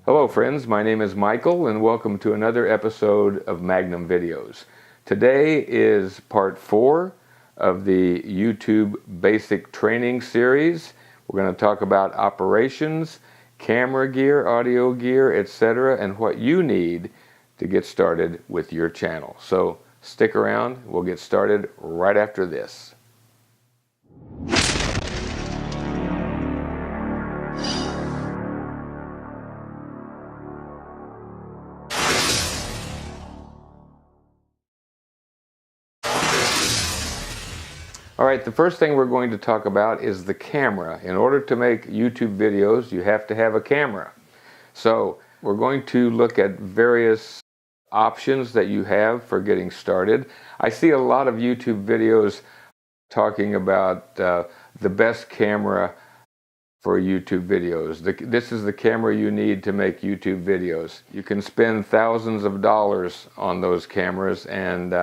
Hello friends, my name is Michael and welcome to another episode of Magnum Videos. Today is part 4 of the YouTube Basic Training Series. We're going to talk about operations, camera gear, audio gear, etc. and what you need to get started with your channel. So stick around, we'll get started right after this. All right, the first thing we're going to talk about is the camera. In order to make YouTube videos, you have to have a camera. So we're going to look at various options that you have for getting started. I see a lot of YouTube videos talking about the best camera for YouTube videos. This is the camera you need to make YouTube videos. You can spend thousands of dollars on those cameras, and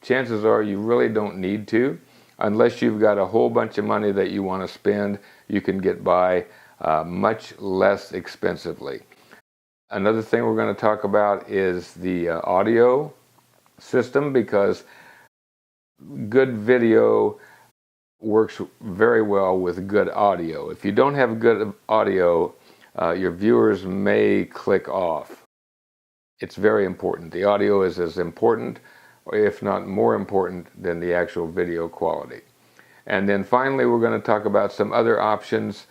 chances are you really don't need to. Unless you've got a whole bunch of money that you want to spend, you can get by much less expensively. Another thing we're going to talk about is the audio system, because good video works very well with good audio. If you don't have good audio, your viewers may click off. It's very important. The audio is as important, or if not more important, than the actual video quality. And then finally, we're going to talk about some other options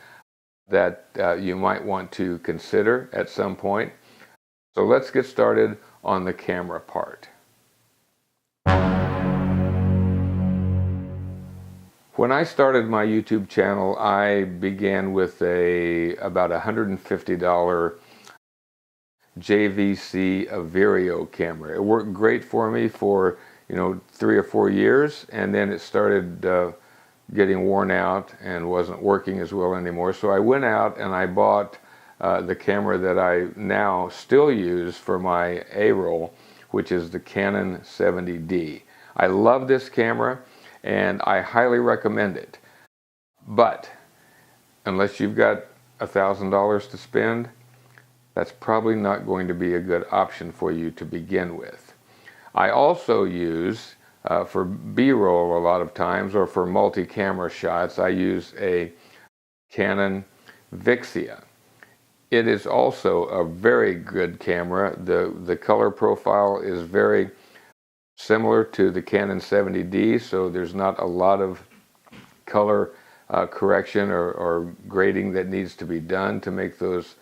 that you might want to consider at some point. So let's get started on the camera part. When I started my YouTube channel, I began with about $150 JVC Averio camera. It worked great for me for 3 or 4 years, and then it started getting worn out and wasn't working as well anymore. So I went out and I bought the camera that I now still use for my A-roll, which is the Canon 70D. I love this camera and I highly recommend it. But unless you've got $1,000 to spend, that's probably not going to be a good option for you to begin with. I also use, for B-roll a lot of times, or for multi-camera shots, I use a Canon Vixia. It is also a very good camera. The color profile is very similar to the Canon 70D, so there's not a lot of color correction or grading that needs to be done to make those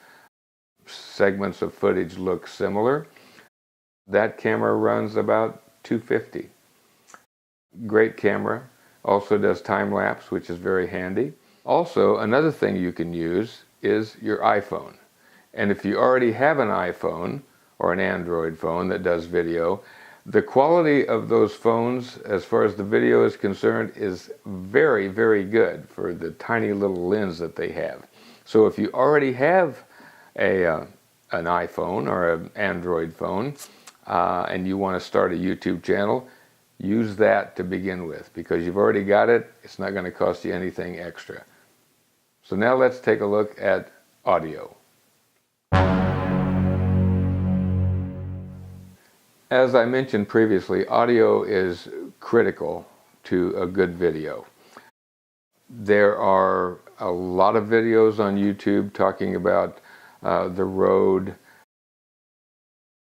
segments of footage look similar. That camera runs about $250. Great camera. Also does time-lapse, which is very handy. Also, another thing you can use is your iPhone. And if you already have an iPhone or an Android phone that does video, the quality of those phones, as far as the video is concerned, is very, very good for the tiny little lens that they have. So if you already have an iPhone or an Android phone and you want to start a YouTube channel, use that to begin with, because you've already got it. It's not going to cost you anything extra. So now let's take a look at audio. As I mentioned previously, audio is critical to a good video. There are a lot of videos on YouTube talking about the Rode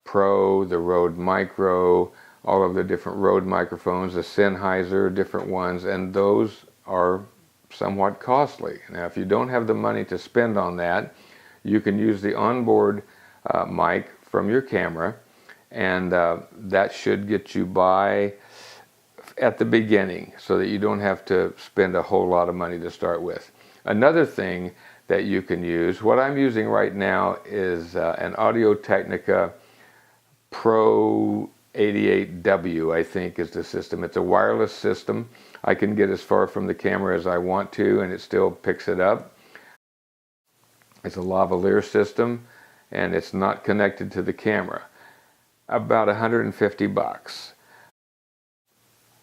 Pro, the Rode Micro, all of the different Rode microphones, the Sennheiser, different ones, and those are somewhat costly. Now, if you don't have the money to spend on that, you can use the onboard mic from your camera, and that should get you by at the beginning so that you don't have to spend a whole lot of money to start with. Another thing that you can use, what I'm using right now is an audio-technica Pro 88W, I think, is the system. It's a wireless system. I can get as far from the camera as I want to, and it still picks it up. It's a lavalier system, and it's not connected to the camera. About $150.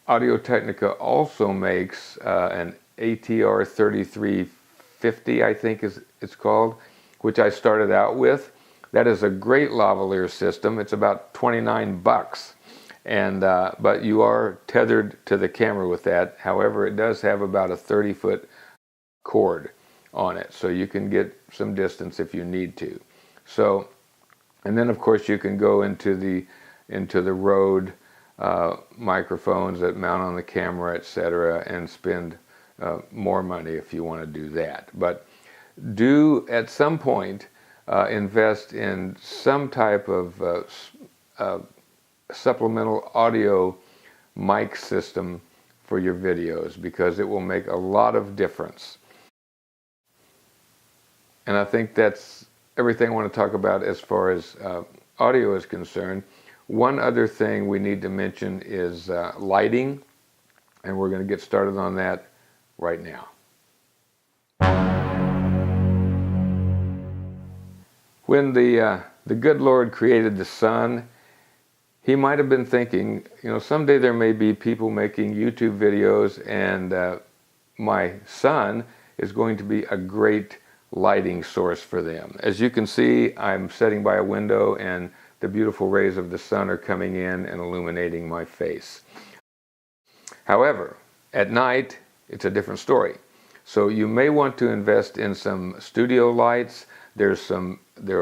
Audio-Technica also makes an ATR 3350, I think it's called, which I started out with. That is a great lavalier system. It's about 29 bucks. And but you are tethered to the camera with that. However, it does have about a 30-foot cord on it, so you can get some distance if you need to. So, and then of course you can go into the Rode microphones that mount on the camera, etc., and spend more money if you want to do that. But do at some point invest in some type of supplemental audio mic system for your videos, because it will make a lot of difference. And I think that's everything I want to talk about as far as audio is concerned. One other thing we need to mention is lighting, and we're going to get started on that right now. When the good Lord created the sun, He might have been thinking, someday there may be people making YouTube videos, and my sun is going to be a great lighting source for them. As you can see, I'm sitting by a window, and the beautiful rays of the sun are coming in and illuminating my face. However, at night, it's a different story. So you may want to invest in some studio lights. There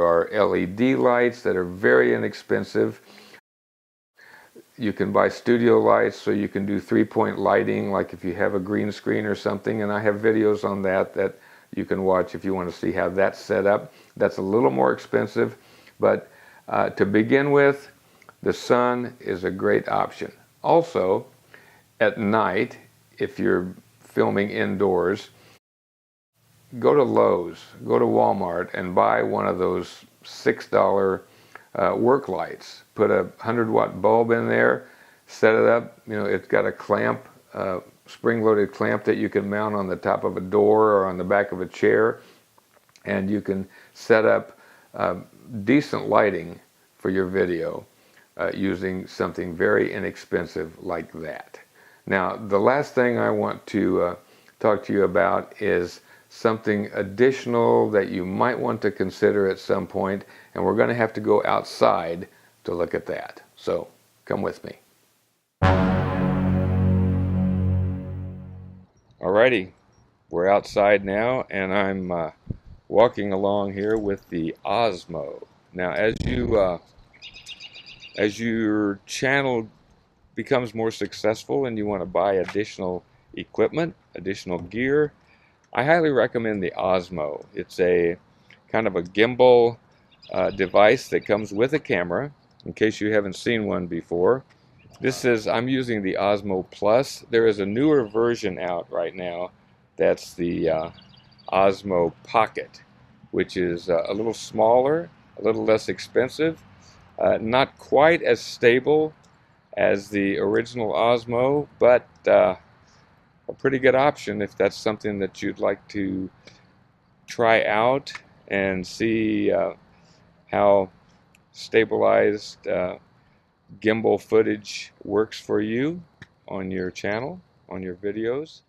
are LED lights that are very inexpensive. You can buy studio lights so you can do 3-point lighting, like if you have a green screen or something, and I have videos on that you can watch if you want to see how that's set up. That's a little more expensive, but to begin with, the sun is a great option. Also, at night, if you're filming indoors, go to Lowe's, go to Walmart, and buy one of those $6 work lights. Put a 100-watt bulb in there, set it up. It's got a clamp, spring-loaded clamp that you can mount on the top of a door or on the back of a chair, and you can set up decent lighting for your video using something very inexpensive like that. Now, the last thing I want to talk to you about is something additional that you might want to consider at some point, and we're going to have to go outside to look at that. So, come with me. Alrighty, we're outside now, and I'm walking along here with the Osmo. Now, as your channel becomes more successful and you want to buy additional equipment, additional gear, I highly recommend the Osmo. It's a kind of a gimbal device that comes with a camera, in case you haven't seen one before. I'm using the Osmo Plus. There is a newer version out right now that's the Osmo Pocket, which is a little smaller, a little less expensive, not quite as stable as the original Osmo, but a pretty good option if that's something that you'd like to try out and see how stabilized gimbal footage works for you on your channel, on your videos.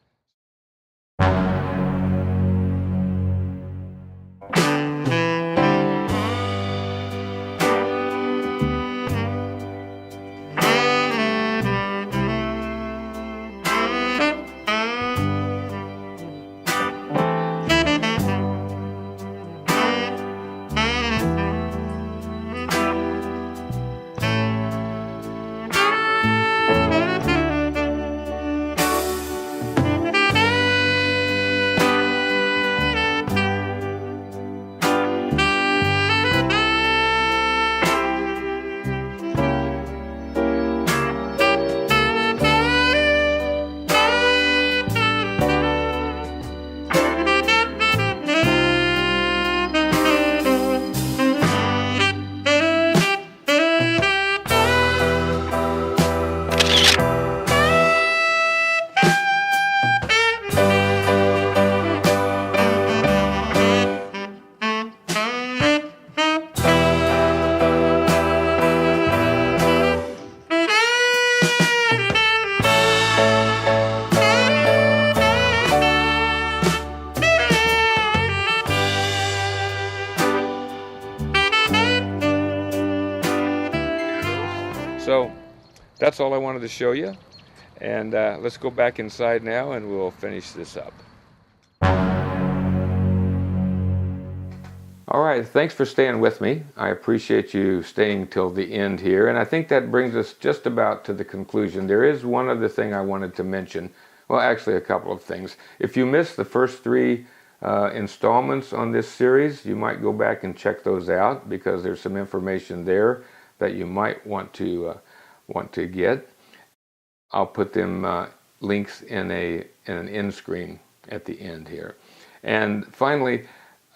that's all I wanted to show you. And let's go back inside now and we'll finish this up. All right, thanks for staying with me. I appreciate you staying till the end here. And I think that brings us just about to the conclusion. There is one other thing I wanted to mention. Well, actually a couple of things. If you missed the first 3 installments on this series, you might go back and check those out because there's some information there that you might want to get. I'll put them links in an end screen at the end here. And finally,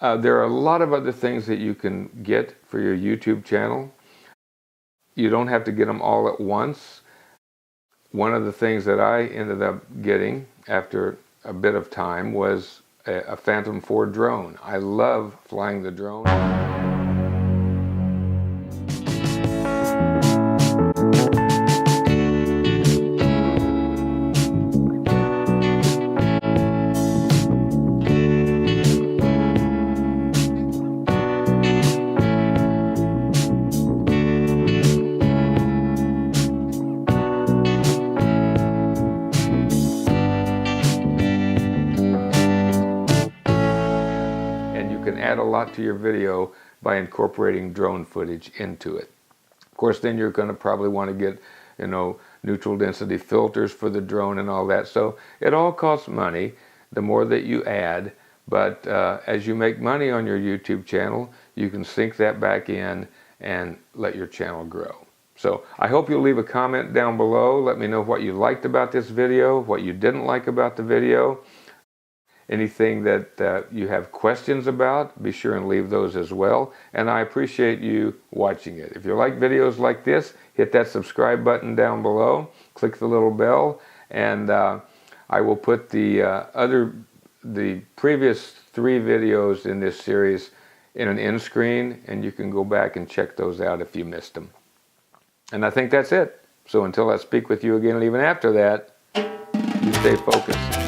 there are a lot of other things that you can get for your YouTube channel. You don't have to get them all at once. One of the things that I ended up getting after a bit of time was a Phantom 4 drone. I love flying the drone. Add a lot to your video by incorporating drone footage into it. Of course, then you're going to probably want to get, neutral density filters for the drone and all that. So it all costs money, the more that you add. But as you make money on your YouTube channel, you can sink that back in and let your channel grow. So I hope you'll leave a comment down below. Let me know what you liked about this video, what you didn't like about the video. Anything that you have questions about, be sure and leave those as well. And I appreciate you watching it. If you like videos like this, hit that subscribe button down below, click the little bell, and I will put the previous 3 videos in this series in an end screen, and you can go back and check those out if you missed them. And I think that's it. So until I speak with you again, and even after that, you stay focused.